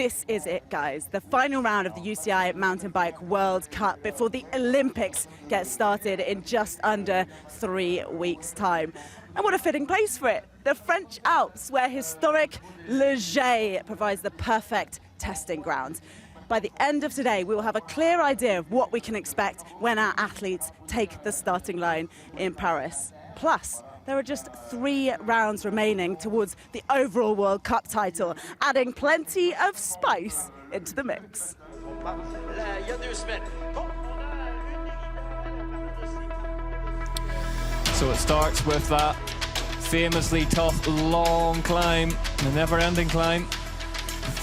This is it, guys. The final round of the UCI Mountain Bike World Cup before the Olympics get started in just under 3 weeks' time. And what a fitting place for it. The French Alps, where historic Le Jet provides the perfect testing ground. By the end of today, we will have a clear idea of what we can expect when our athletes take the starting line in Paris. Plus, there are just 3 rounds remaining towards the overall World Cup title, adding plenty of spice into the mix. So it starts with that famously tough, long climb, the never-ending climb.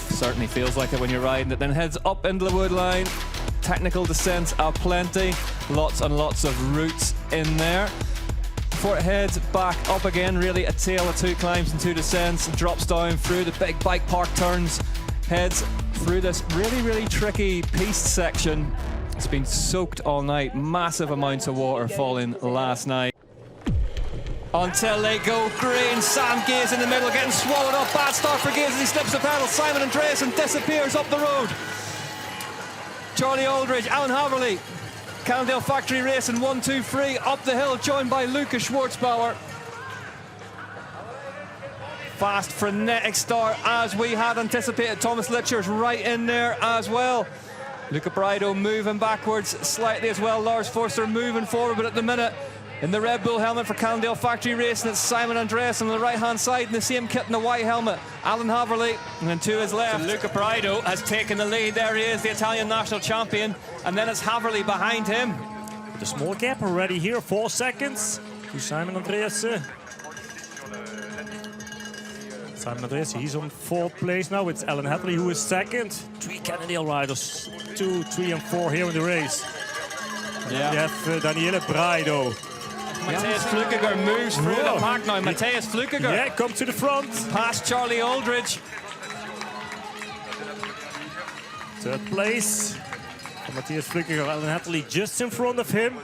Certainly feels like it when you're riding it. Then heads up into the wood line. Technical descents are plenty. Lots and lots of routes in there. Before it heads back up again, really a tale of 2 climbs and 2 descents, drops down through the big bike park turns, heads through this really tricky piste section. It's been soaked all night, massive amounts of water falling last night. Until they go green, Sam Gaze in the middle, getting swallowed up. Bad start for Gaze as he slips the pedal. Simon Andreasen disappears up the road. Charlie Aldridge, Alan Haverly, Cannondale Factory Racing 1, 2, 3 up the hill, joined by Lukas Schwarzbauer. Fast, frenetic start as we had anticipated. Thomas Licher's right in there as well. Luca Braido moving backwards slightly as well. Lars Forster moving forward, but at the minute, in the Red Bull helmet for Cannondale Factory Racing, it's Simon Andreasen on the right-hand side in the same kit in the white helmet. Alan Haverly, and then to his left. So Luca Braido has taken the lead. There he is, the Italian national champion. And then it's Haverly behind him. The small gap already here, 4 seconds to Simon Andreasen. Simon Andreasen, he's on 4th place now. It's Alan Haverly who is 2nd. 3 Cannondale riders, 2, 3 and 4 here in the race. Yeah. You have Daniele Braido. Matthias Flukiger moves through the pack now. Matthias Flukiger. Yeah, come to the front. Past Charlie Aldridge. 3rd place. And Matthias Flukiger, Alan Haverly just in front of him.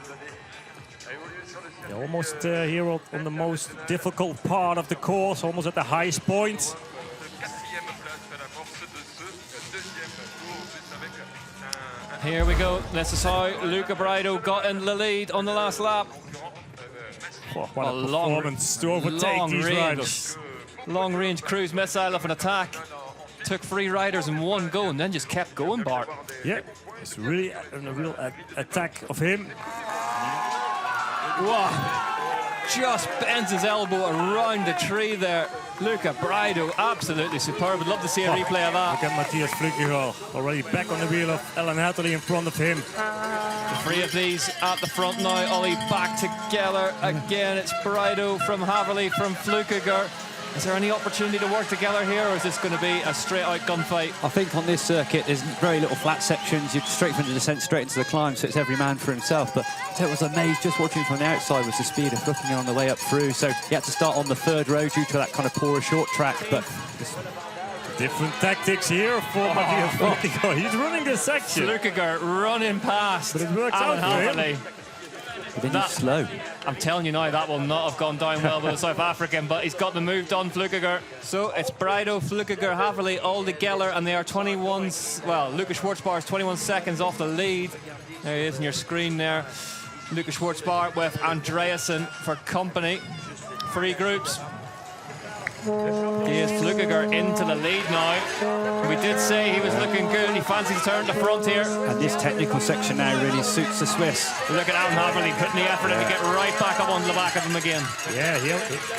Yeah, almost here on the most difficult part of the course, almost at the highest point. Here we go. This is how Luca Braido got in the lead on the last lap. Oh, what a performance to overtake these riders. Long-range cruise missile of an attack. Took 3 riders in one go and then just kept going, Bart. Yeah, it's really a real attack of him. Wow. Just bends his elbow around the tree there. Luca Braido, absolutely superb. Would love to see a replay of that. Look at Matthias Flukiger, already back on the wheel of Alan Haverly in front of him. The 3 of these at the front now. Ollie back together again. It's Braido from Haverly from Flukiger. Is there any opportunity to work together here, or is this going to be a straight-out gunfight? I think on this circuit, there's very little flat sections. You're straight from the descent, straight into the climb, so it's every man for himself. But I was amazed just watching from the outside was the speed of Flukiger on the way up through. So he had to start on the 3rd row due to that kind of poorer short track. But different tactics here for Matthias Flukiger. He's running this section. Flukiger running past. But it works Alan out for Haverly. him. then he's slow. I'm telling you now, that will not have gone down well with the South African, but he's got the move done, Flukiger. So it's Braido, Flukiger, Haverly all together, and they are 21, well, Lukas Schwarzbauer is 21 seconds off the lead. There he is on your screen there. Lukas Schwarzbauer with Andreasen for company. 3 groups. Here's Flukiger into the lead now. We did say he was looking good. He fancies turn to front here. And this technical section now really suits the Swiss. Look at Alan Haverly putting the effort in to get right back up on the back of him again. Yeah,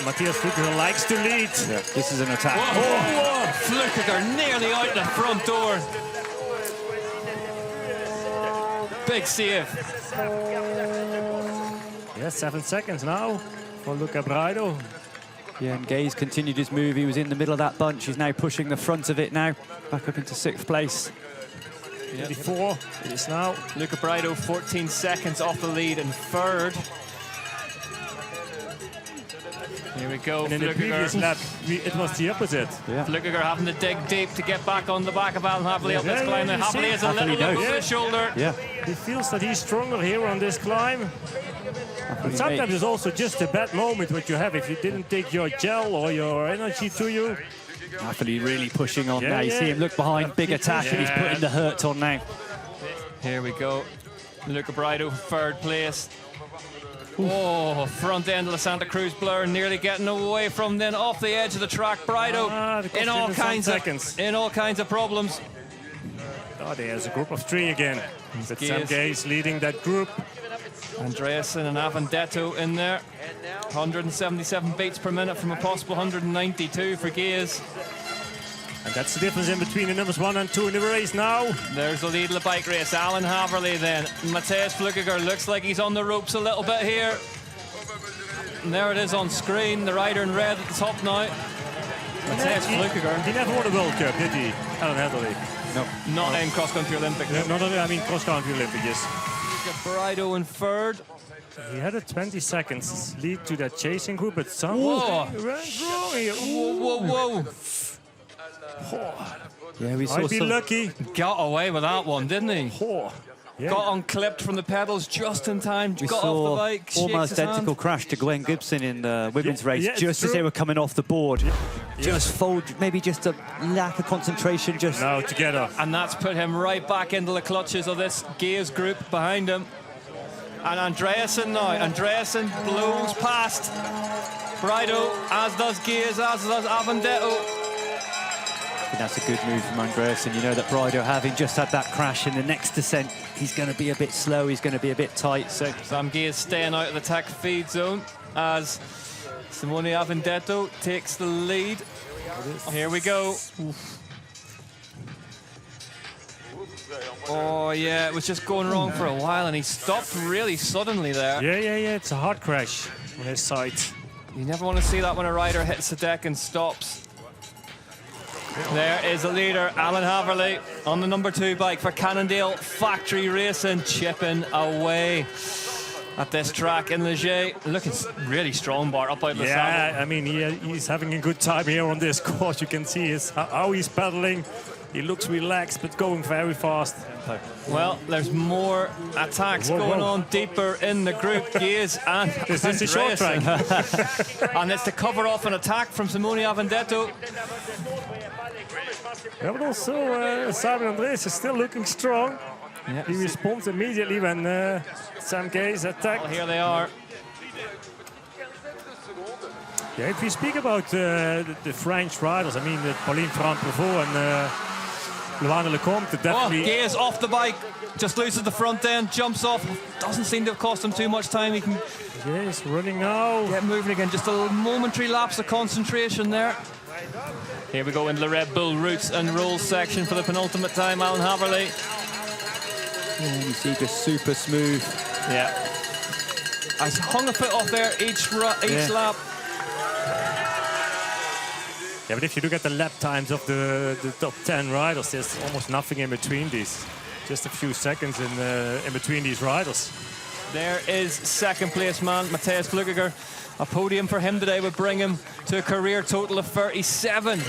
Matthias Flukiger likes to lead. Yeah, this is an attack. Whoa. Flukiger nearly out the front door. Big save. Yeah, 7 seconds now for Luca Braido. Yeah, and Gaze continued his move. He was in the middle of that bunch. He's now pushing the front of it now, back up into 6th place. 34 it is now. Luca Braido 14 seconds off the lead in 3rd. Here we go. And in the previous lap, it was the opposite. Yeah. Flukiger having to dig deep to get back on the back of Alan Haverly up this climb. And Haverly has a little over his shoulder. Yeah. He feels that he's stronger here on this climb. But sometimes it's also just a bad moment what you have. If you didn't take your gel or your energy to you, Happily really pushing on Yeah, now. You yeah. see him look behind, big attack, and he's putting the hurt on now. Here we go. Luca Brido, third place. Oh, front end of the Santa Cruz Blur, nearly getting away from then off the edge of the track. Brido in all kinds of problems. Oh, there's a group of 3 again. With Sam Gaze leading that group. Andreasen and Avendetto in there. 177 beats per minute from a possible 192 for Gaze. And that's the difference in between the numbers 1 and 2 in the race now. There's the lead of the bike race. Alan Haverly then. Matthias Flukiger looks like he's on the ropes a little bit here. And there it is on screen. The rider in red at the top now. Matthias Flukiger. He never won a World Cup, did he? Alan Haverly. No. Not in cross-country Olympic. No, I mean cross-country Olympic, yes. Brido in third. He had a 20 seconds lead to that chasing group, but someone went wrong here. Whoa. Yeah, we saw Might be some... lucky. Got away with that one, didn't he? Yeah. Got unclipped from the pedals just in time. We got saw off the bike. almost shakes his identical hand. crash to Gwen Gibson in the women's race, yeah, just as they were coming off the board. Just fold, maybe just a lack of concentration. Just Now together. And that's put him right back into the clutches of this Gaze group behind him. And Andreasen now. Andreasen blows past Brido, as does Gaze, as does Avendetto. I think that's a good move from Andreasen. You know that Brido, having just had that crash in the next descent, he's going to be a bit slow, he's going to be a bit tight. So Sam Gaze staying out of the tech feed zone as Simone Avendetto takes the lead. Here we go. Oh yeah, it was just going wrong for a while and he stopped really suddenly there. Yeah. It's a hard crash on his side. You never want to see that when a rider hits the deck and stops. There is the leader, Alan Haverly, on the number 2 bike for Cannondale Factory Racing, chipping away at this track in Leger. Looking really strong, Bart, up out the saddle. Yeah, I mean, he's having a good time here on this course. You can see how he's pedaling. He looks relaxed, but going very fast. Well, there's more attacks going on deeper in the group. Gaze and This is a short track. And it's to cover off an attack from Simone Avendetto. Yeah, but also Simon Andres is still looking strong. Yeah. He responds immediately when Sam Gaze attacked. Well, here they are. Yeah, if we speak about the French riders, I mean, Pauline Franc-Prevot and Luana Lecomte, definitely. Gaze off the bike, just loses the front end, jumps off. Doesn't seem to have cost him too much time. He can Yes, running now. get moving again. Just a momentary lapse of concentration there. Here we go into the Red Bull Roots and Rolls section for the penultimate time. Alan Haverly. yeah, you see just super smooth. Yeah. I hung a foot off there each lap. Yeah, but if you look at the lap times of the top 10 riders, there's almost nothing in between these. Just a few seconds in between these riders. There is second place man, Matthias Flukiger. A podium for him today would bring him to a career total of 37.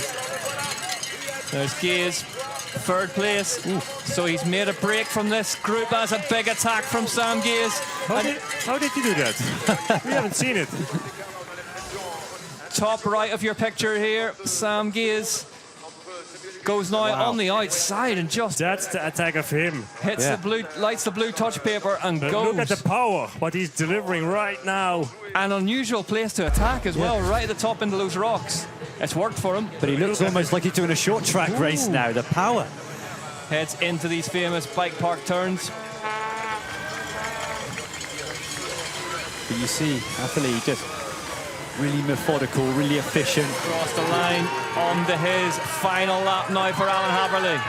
There's Gaze, third place. So he's made a break from this group as a big attack from Sam Gaze. How did he do that? We haven't seen it. Top right of your picture here, Sam Gaze goes now on the outside and just That's the attack of him. hits the blue, lights the blue touch paper and But goes. look at the power, what he's delivering right now. An unusual place to attack as well, right at the top into those rocks. It's worked for him. But he looks almost like he's doing a short track race now. The power. Heads into these famous bike park turns. But you see, Haverly just really methodical, really efficient. Across the line onto his final lap now for Alan Haverly.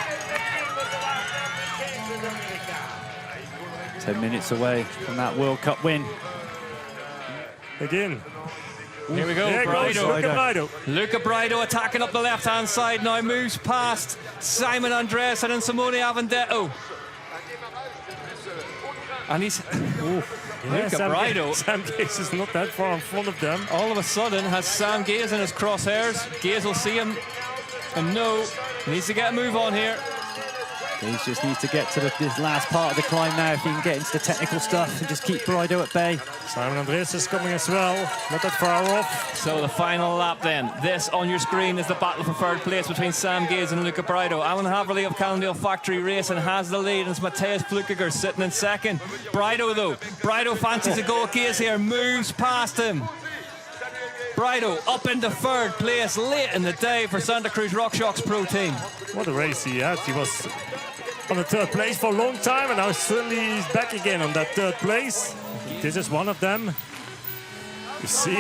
10 minutes away from that World Cup win. Again. Here we go, There goes Brido. Luca Brido. Luca Brido attacking up the left-hand side now, moves past Simon Andreasen and Simone Avendetto. And he's... Luca Brido, Sam Gaze is not that far in front of them. all of a sudden, has Sam Gaze in his crosshairs. Gaze will see him and know he needs to get a move on here. He just needs to get to this last part of the climb now if he can get into the technical stuff and just keep Brido at bay. Simon Andres is coming as well, not that far off. So the final lap then. This on your screen is the battle for third place between Sam Gaze and Luca Brido. Alan Haverly of Cannondale Factory Racing has the lead, and it's Matthias Flukiger sitting in second. Brido though, Brido fancies a go. Gaze here, moves past him. Brido up into third place late in the day for Santa Cruz RockShox Pro Team. What a race he had. He was on the third place for a long time, and now suddenly he's back again on that third place. This is one of them. You see,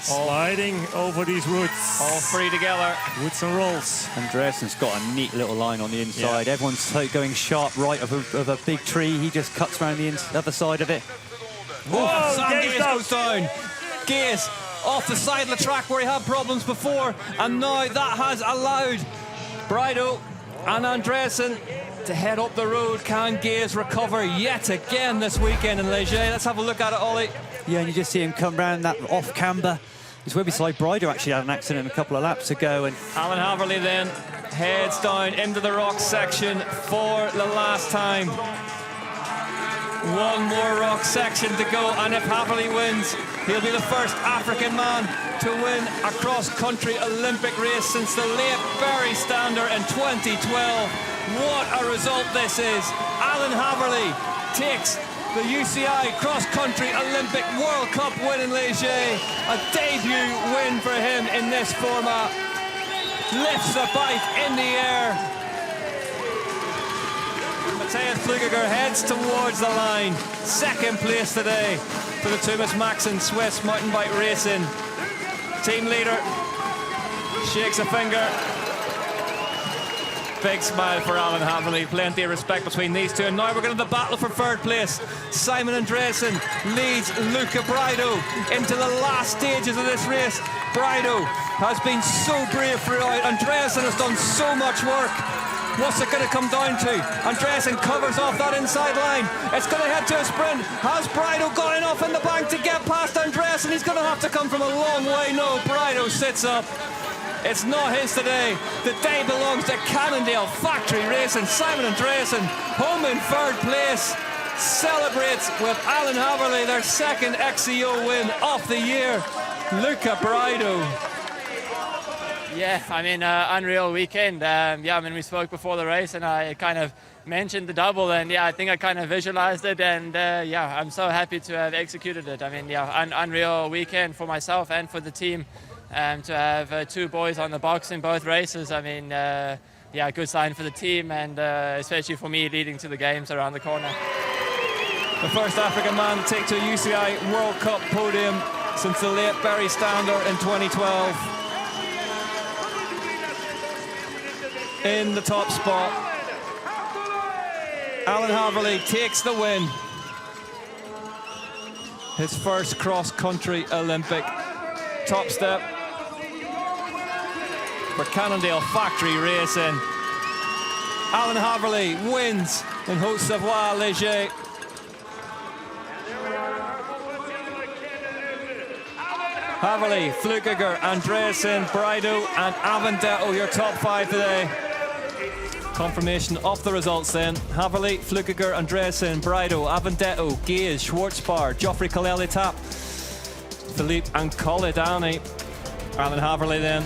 sliding over these roots. All three together. Woods and rolls. Andreassen's got a neat little line on the inside. Yeah. Everyone's going sharp right of a big tree. He just cuts around the other side of it. Oh, Sam Gaze Gaze goes down. Gaze off the side of the track where he had problems before, and now that has allowed Brido and Andreassen to head up the road. Can Gaze recover yet again this weekend in Leger? Let's have a look at it, Ollie. Yeah, and you just see him come round that off camber. He's way beside Brido, actually had an accident a couple of laps ago. And Alan Haverly then heads down into the rock section for the last time. One more rock section to go, and if Haverly wins, he'll be the first African man to win a cross-country Olympic race since the late Barry Stander in 2012. What a result this is. Alan Haverly takes the UCI cross-country Olympic World Cup win in Leger. A debut win for him in this format. Lifts the bike in the air. Matthias Flukiger heads towards the line. Second place today for the Thomas Maxson Swiss Mountain Bike Racing. Team leader shakes a finger. Big smile for Alan Haverly. Plenty of respect between these two. And now we're going to the battle for third place. Simon Andreassen leads Luca Brido into the last stages of this race. Brido has been so brave throughout. Andreassen has done so much work. What's it going to come down to? Andreassen covers off that inside line. It's going to head to a sprint. Has Brido got enough in the bank to get past Andreassen? He's going to have to come from a long way. No, Brido sits up. It's not his today. The day belongs to Cannondale Factory Racing. Simon Andreassen, home in third place, celebrates with Alan Haverly their second XCO win of the year. Luca Brido. Yeah, I mean, unreal weekend. Yeah, I mean, we spoke before the race, and I kind of mentioned the double, and yeah, I think I kind of visualized it, and yeah, I'm so happy to have executed it. I mean, yeah, unreal weekend for myself and for the team. To have two boys on the box in both races, I mean, yeah, good sign for the team, and especially for me leading to the games around the corner. The first African man to take to a UCI World Cup podium since the late Barry Stander in 2012. In the top spot, Alan Haverly takes the win. His first cross-country Olympic. Top step for Cannondale Factory Racing. Alan Haverly wins in Haute-Savoie Leger. Haverly, Flukiger, Andreassen, Brido and Avendetto, your top five today. Confirmation of the results then. Haverly, Flukiger, Andreassen, Brido, Avendetto, Gaze, Schwarzbar, Geoffrey Colelli-Tap, Philippe and Colledani. Alan Haverly then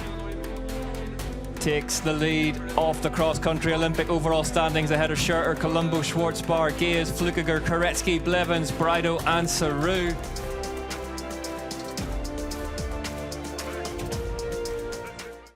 takes the lead off the cross-country Olympic overall standings ahead of Scherter, Colombo, Schwarzbar, Gaze, Flukiger, Koretsky, Blevins, Brido and Saru.